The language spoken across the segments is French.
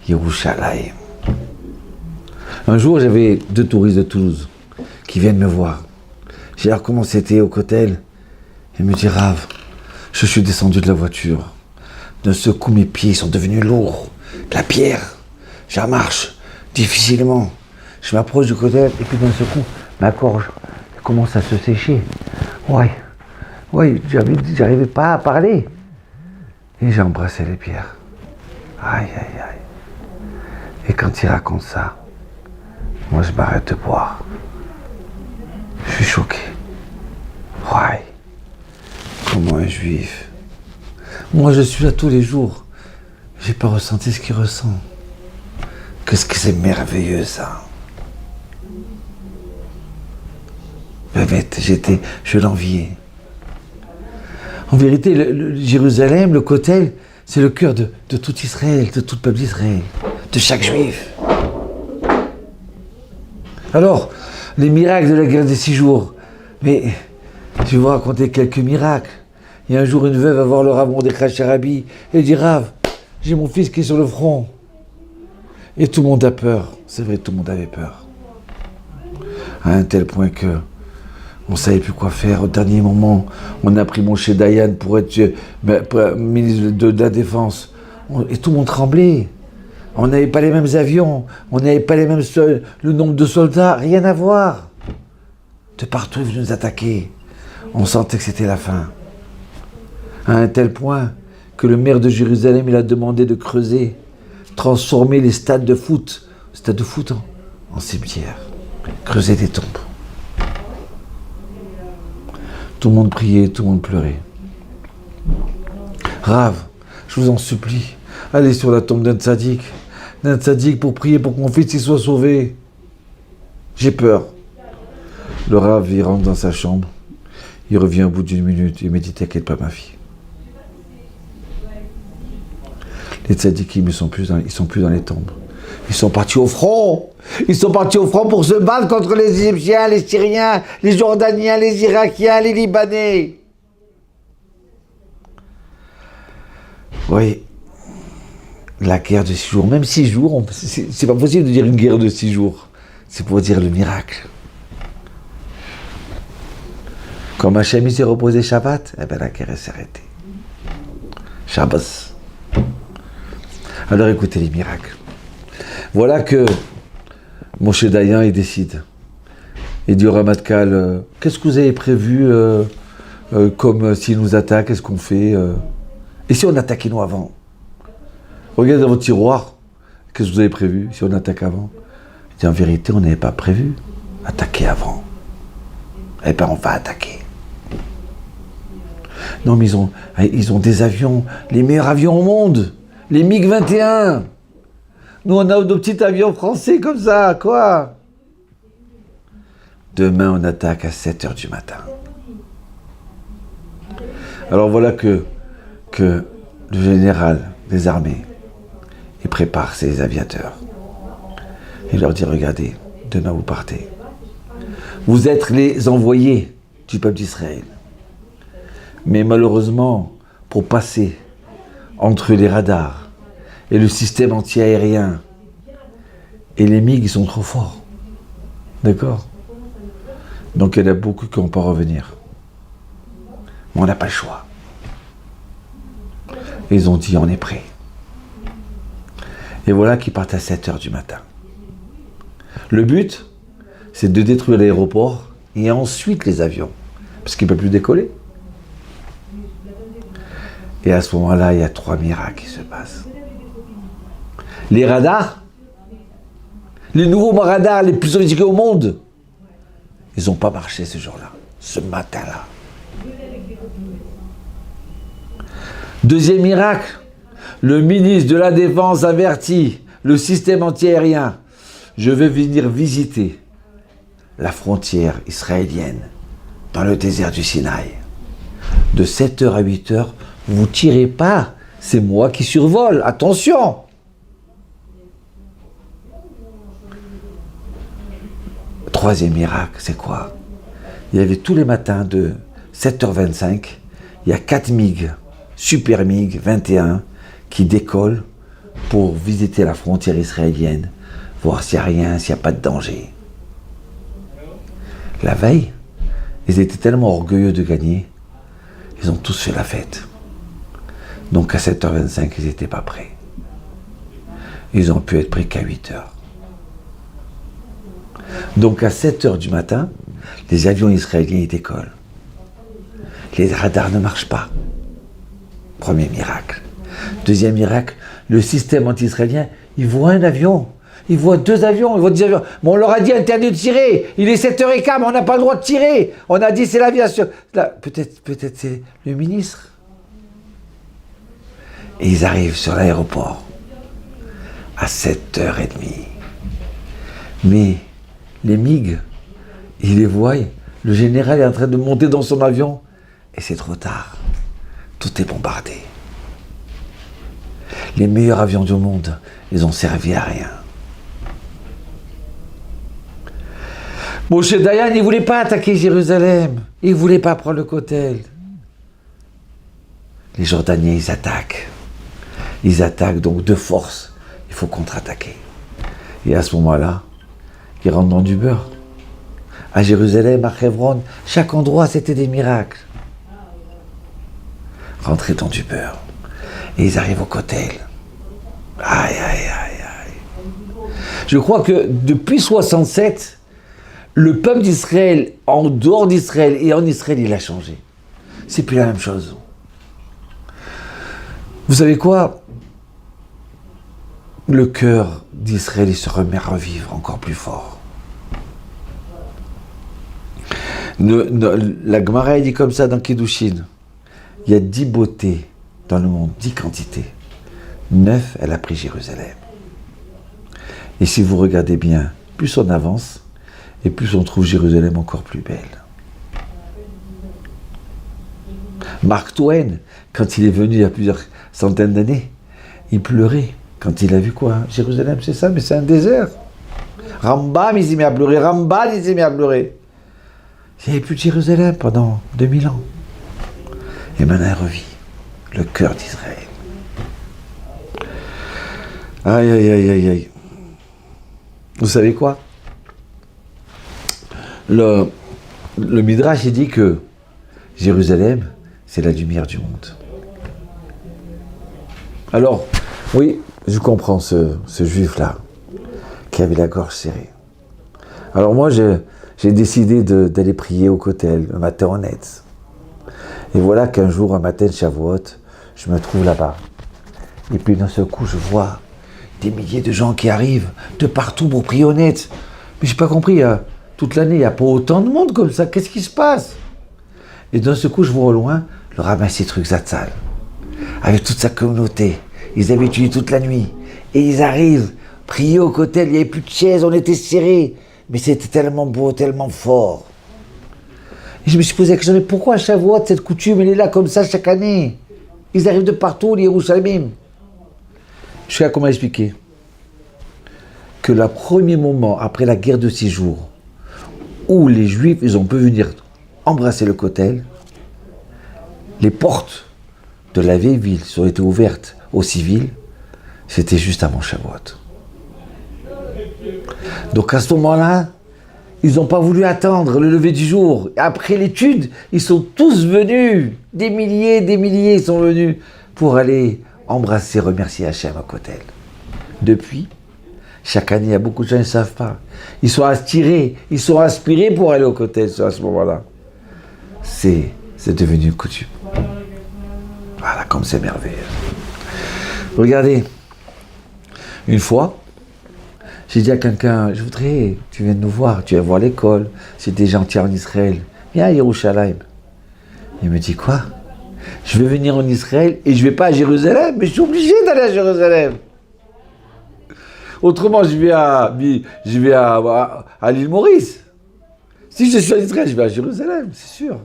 Yerushalayim. Un jour, j'avais 2 touristes de Toulouse qui viennent me voir. J'ai dit comment c'était au Kotel. Il me dit Rav, je suis descendu de la voiture. D'un seul coup, mes pieds sont devenus lourds. La pierre, je marche difficilement. Je m'approche du Kotel et puis d'un seul coup, ma gorge commence à se sécher. Ouais, j'arrivais pas à parler. Et j'ai embrassé les pierres. Aïe. Et quand il raconte ça, moi je m'arrête de boire. Je suis choqué. Ouais. Comment un juif? Moi je suis là tous les jours. J'ai pas ressenti ce qu'il ressent. Qu'est-ce que c'est merveilleux ça. Bête, je l'enviais. En vérité, le Jérusalem, le Kotel, c'est le cœur de tout Israël, de tout le peuple d'Israël, de chaque juif. Alors, les miracles de la guerre des 6 jours. Mais je vais vous raconter quelques miracles. Il y a un jour, une veuve va voir le Rav Mordechai Sharabi et dit Rav, j'ai mon fils qui est sur le front. Et tout le monde a peur. C'est vrai, tout le monde avait peur. À un tel point que on ne savait plus quoi faire. Au dernier moment, on a pris Moshe Dayan pour être ministre de la Défense. Et tout le monde tremblait. On n'avait pas les mêmes avions, on n'avait pas les mêmes le nombre de soldats, rien à voir. De partout, ils venaient nous attaquer. On sentait que c'était la fin. À un tel point que le maire de Jérusalem, il a demandé de creuser, transformer les stades de foot en cimetière, creuser des tombes. Tout le monde priait, tout le monde pleurait. Rav, je vous en supplie, allez sur la tombe d'un tzaddik pour prier pour que mon fils y soit sauvé. J'ai peur. Le Rav, il rentre dans sa chambre, il revient au bout d'1 minute, il me dit, t'inquiète pas ma fille. Les tzaddikim, ils sont plus dans les tombes. Ils sont partis au front. Ils sont partis au front pour se battre contre les Égyptiens, les Syriens, les Jordaniens, les Irakiens, les Libanais. Oui, la guerre de 6 jours, même 6 jours, c'est pas possible de dire une guerre de 6 jours. C'est pour dire le miracle. Comme Hachem s'est reposé Shabbat, eh bien la guerre s'est arrêtée. Shabbos. Alors écoutez les miracles. Voilà que Moshe Dayan, il décide. Il dit au Ramatkal, qu'est-ce que vous avez prévu comme s'il nous attaque, qu'est-ce qu'on fait Et si on attaquait nous avant? Regardez dans votre tiroir, qu'est-ce que vous avez prévu si on attaque avant? Il dit en vérité, on n'avait pas prévu attaquer avant. Eh bien, on va attaquer. Non, mais ils ont des avions, les meilleurs avions au monde, les MiG-21. Nous, on a nos petits avions français comme ça, quoi. Demain, on attaque à 7h du matin. Alors voilà que le général des armées, il prépare ses aviateurs. Il leur dit, regardez, demain vous partez. Vous êtes les envoyés du peuple d'Israël. Mais malheureusement, pour passer entre les radars et le système anti-aérien et les MiG, ils sont trop forts. D'accord? Donc il y en a beaucoup qui ne vont pas revenir. Mais on n'a pas le choix. Et ils ont dit, on est prêts. Et voilà qu'ils partent à 7h du matin. Le but, c'est de détruire l'aéroport et ensuite les avions. Parce qu'ils ne peuvent plus décoller. Et à ce moment-là, il y a 3 miracles qui se passent. Les radars, les nouveaux radars les plus sophistiqués au monde, ils n'ont pas marché ce jour-là, ce matin-là. Deuxième miracle, le ministre de la Défense avertit le système antiaérien. Je vais venir visiter la frontière israélienne dans le désert du Sinaï. De 7h à 8h, vous ne tirez pas, c'est moi qui survole, attention! Troisième miracle, c'est quoi? Il y avait tous les matins de 7h25, il y a 4 MiG, Super MiG 21, qui décollent pour visiter la frontière israélienne, voir s'il n'y a rien, s'il n'y a pas de danger. La veille, ils étaient tellement orgueilleux de gagner, ils ont tous fait la fête. Donc à 7h25, ils n'étaient pas prêts. Ils ont pu être prêts qu'à 8h. Donc à 7h du matin, les avions israéliens y décollent. Les radars ne marchent pas. Premier miracle. Deuxième miracle, le système anti-israélien, il voit un avion. Il voit 2 avions, il voit 10 avions. Mais on leur a dit interdit de tirer. Il est 7h15, mais on n'a pas le droit de tirer. On a dit c'est l'aviation. Peut-être c'est le ministre. Et ils arrivent sur l'aéroport à 7h30. Mais les MiG, ils les voient. Le général est en train de monter dans son avion. Et c'est trop tard. Tout est bombardé. Les meilleurs avions du monde, ils ont servi à rien. Moshe Dayan, il ne voulait pas attaquer Jérusalem. Il ne voulait pas prendre le Kotel. Les Jordaniens, ils attaquent. Ils attaquent donc de force. Il faut contre-attaquer. Et à ce moment-là, ils rentrent dans du beurre. À Jérusalem, à Hebron, chaque endroit, c'était des miracles. Rentrer dans du beurre. Et ils arrivent au Kotel. Aïe, aïe, aïe, aïe. Je crois que depuis 67, le peuple d'Israël, en dehors d'Israël et en Israël, il a changé. C'est plus la même chose. Vous savez quoi? Le cœur d'Israël, il se remet à revivre encore plus fort. La Gemara dit comme ça dans Kiddushin. Il y a 10 beautés dans le monde, 10 quantités. 9, elle a pris Jérusalem. Et si vous regardez bien, plus on avance, et plus on trouve Jérusalem encore plus belle. Mark Twain, quand il est venu il y a plusieurs centaines d'années, il pleurait quand il a vu quoi? Jérusalem, c'est ça, mais c'est un désert. Rambam, il s'est mis à pleurer. Rambam, il s'est mis à pleurer. Il n'y avait plus de Jérusalem pendant 2000 ans. Et maintenant, elle revit. Le cœur d'Israël. Aïe, aïe, aïe, aïe, aïe. Vous savez quoi? Le Midrash, il dit que Jérusalem, c'est la lumière du monde. Alors, oui, je comprends ce juif-là, qui avait la gorge serrée. Alors moi, j'ai décidé d'aller prier au Kotel, un matin honnête. Et voilà qu'un jour, un matin de Shavuot, je me trouve là-bas. Et puis d'un seul coup, je vois des milliers de gens qui arrivent de partout pour prier honnête. Mais j'ai pas compris, toute l'année, il n'y a pas autant de monde comme ça. Qu'est-ce qui se passe? Et d'un seul coup, je vois au loin le rabbin Sitruk Zatzal, avec toute sa communauté. Ils avaient étudié toute la nuit. Et ils arrivent, prier au Kotel, il n'y avait plus de chaises, on était serrés. Mais c'était tellement beau, tellement fort. Et je me suis posé la question, mais pourquoi à Shavuot, cette coutume, elle est là comme ça chaque année? Ils arrivent de partout, les Yerushalayim. Je sais pas comment expliquer. Que le premier moment, après la guerre de 6 jours, où les Juifs, ils ont pu venir embrasser le Kotel, les portes de la vieille ville ont été ouvertes aux civils, c'était juste avant Shavuot. Donc à ce moment-là, ils n'ont pas voulu attendre le lever du jour. Après l'étude, ils sont tous venus, des milliers, ils sont venus pour aller embrasser, remercier Hachem au Kotel. Depuis, chaque année, il y a beaucoup de gens qui ne savent pas. Ils sont inspirés pour aller au Kotel à ce moment-là. C'est devenu une coutume. Voilà, comme c'est merveilleux. Regardez, une fois, j'ai dit à quelqu'un, je voudrais, tu viennes nous voir, tu viens voir l'école, c'est des gens en Israël, viens à Yerushalayim. Il me dit quoi? Je vais venir en Israël et je ne vais pas à Jérusalem, mais je suis obligé d'aller à Jérusalem. Autrement, je vais à l'île Maurice. Si je suis en Israël, je vais à Jérusalem, c'est sûr.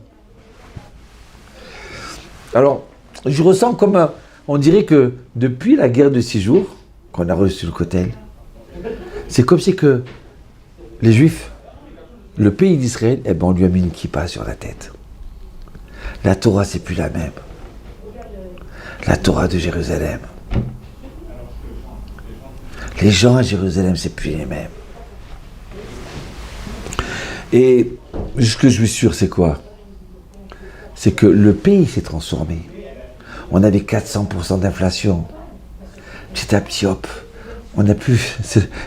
Alors, je ressens comme on dirait que depuis la guerre de 6 jours, qu'on a reçu le Kotel, c'est comme si que les Juifs, le pays d'Israël, eh ben on lui a mis une kippa sur la tête. La Torah, c'est plus la même. La Torah de Jérusalem. Les gens à Jérusalem, c'est plus les mêmes. Et ce que je suis sûr, c'est quoi? C'est que le pays s'est transformé. On avait 400% d'inflation. Petit à petit, hop, on a pu...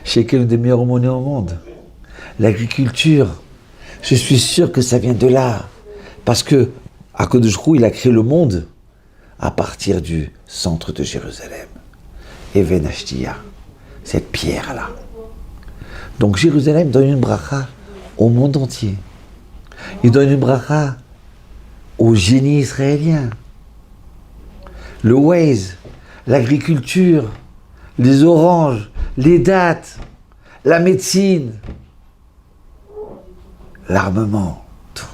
C'est l'une des meilleures monnaies au monde. L'agriculture, je suis sûr que ça vient de là. Parce que Akadosh Hu, il a créé le monde à partir du centre de Jérusalem. Even Ashtiya, cette pierre-là. Donc Jérusalem donne une bracha au monde entier. Il donne une bracha au génie israélien. Le Waze, l'agriculture, les oranges, les dattes, la médecine, l'armement, tout.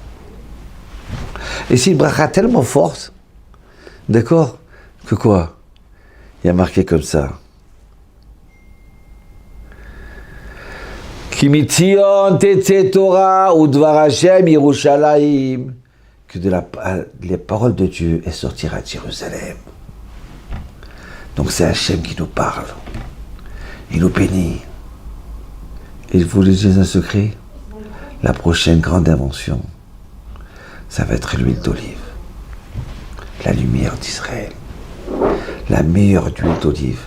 Et c'est une bracha tellement forte, d'accord, que quoi? Il y a marqué comme ça. Ki mitzion tetze Torah udvar Hashem Yerushalayim. Que les paroles de Dieu elles sortiront de Jérusalem. Donc c'est Hachem qui nous parle. Il nous bénit. Et je vous le dis un secret, la prochaine grande invention, ça va être l'huile d'olive. La lumière d'Israël. La meilleure huile d'olive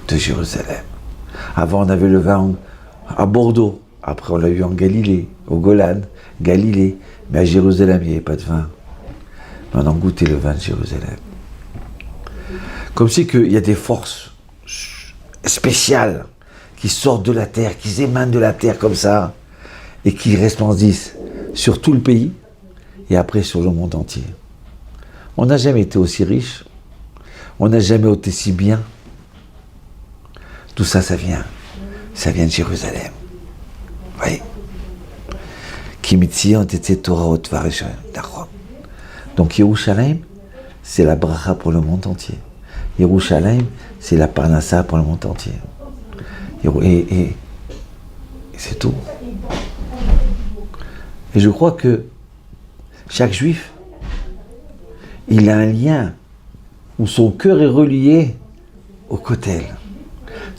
de Jérusalem. Avant on avait le vin à Bordeaux. Après on l'a eu en Galilée, au Golan, Galilée. Mais à Jérusalem, il n'y avait pas de vin. Mais on a goûté le vin de Jérusalem. Comme si qu'il y a des forces spéciales qui sortent de la terre, qui émanent de la terre comme ça, et qui resplendissent sur tout le pays, et après sur le monde entier. On n'a jamais été aussi riche, on n'a jamais été si bien. Tout ça, ça vient de Jérusalem. Vous voyez? Donc Yerushalayim, c'est la bracha pour le monde entier. Yerushalayim, c'est la parnassa pour le monde entier. Et c'est tout. Et je crois que chaque juif, il a un lien où son cœur est relié au Kotel.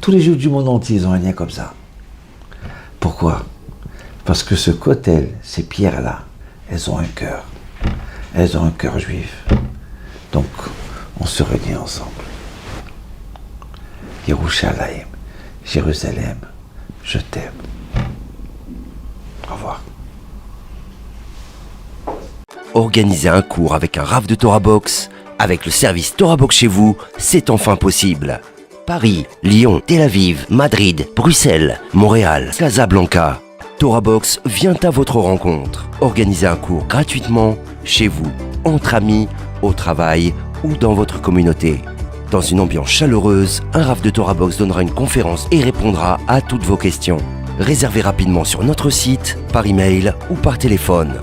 Tous les juifs du monde entier, ils ont un lien comme ça. Pourquoi? Parce que ce Kotel, ces pierres-là, elles ont un cœur. Elles ont un cœur juif. Donc, on se réunit ensemble. Yerushalayim, Jérusalem, je t'aime. Au revoir. Organiser un cours avec un Rav de Torah Box, avec le service Torah Box chez vous, c'est enfin possible. Paris, Lyon, Tel Aviv, Madrid, Bruxelles, Montréal, Casablanca. Torah Box vient à votre rencontre. Organisez un cours gratuitement, chez vous, entre amis, au travail ou dans votre communauté. Dans une ambiance chaleureuse, un Rav de Torah Box donnera une conférence et répondra à toutes vos questions. Réservez rapidement sur notre site, par email ou par téléphone.